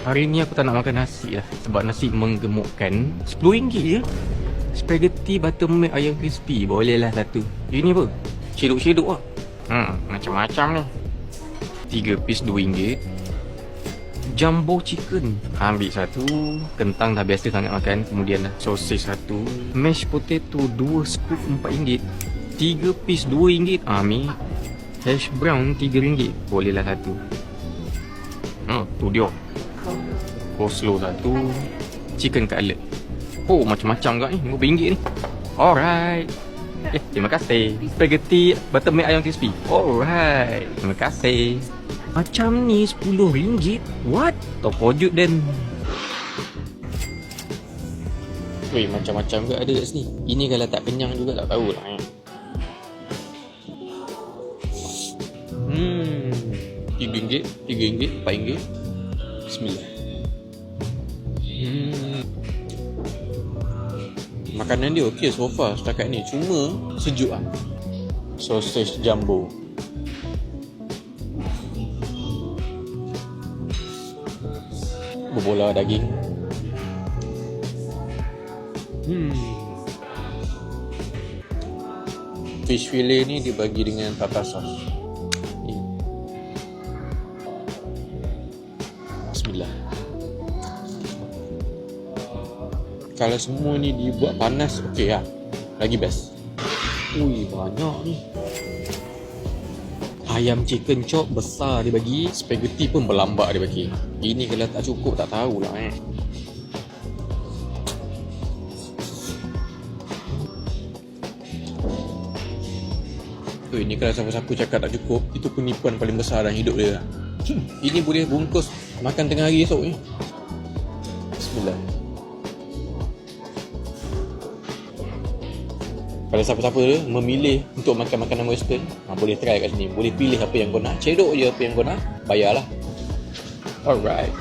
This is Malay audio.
Hari ni aku tak nak makan nasi lah, sebab nasi menggemukkan. RM10 je. Spaghetti buttermilk ayam crispy, boleh lah satu. Ini apa? Ceduk-ceduk lah. Macam-macam ni. 3 piece RM2. Jumbo chicken, ambil satu. Kentang dah biasa sangat makan. Kemudian lah sosis satu. Mashed potato 2 scoop RM4. 3 piece RM2. Ambil. Hash brown RM3, boleh lah satu. Tu dia. Coleslaw satu. Chicken cutlet. Oh, macam-macam juga ni, RM5 ni. Alright. Terima kasih. Spaghetti buttermilk ayam crispy. Alright. Terima kasih. Macam ni RM10. What? Terkejut dan. Weh, macam-macam juga ada kat sini. Ini kalau tak kenyang juga tak tahulah. RM3, RM4. Bismillah. Makanan dia okey so far setakat ni. Cuma sejuk lah. Sausage jumbo. Berbola daging. Fish fillet ni dibagi dengan tartar sauce. Bismillah. Kalau semua ni dibuat panas, okey lah. Lagi best. Ui, banyak ni. Ayam chicken chop besar dia bagi. Spaghetti pun berlambak dia bagi. Ini kalau tak cukup tak tahulah Ini kalau siapa-siapa cakap tak cukup, itu penipuan paling besar dalam hidup dia. Ini boleh bungkus makan tengah hari esok ni. Bismillah. Kalau siapa-siapa memilih untuk makan makanan western, boleh try kat sini. Boleh pilih apa yang kau nak. Cedok je apa yang kau nak. Bayarlah. Alright.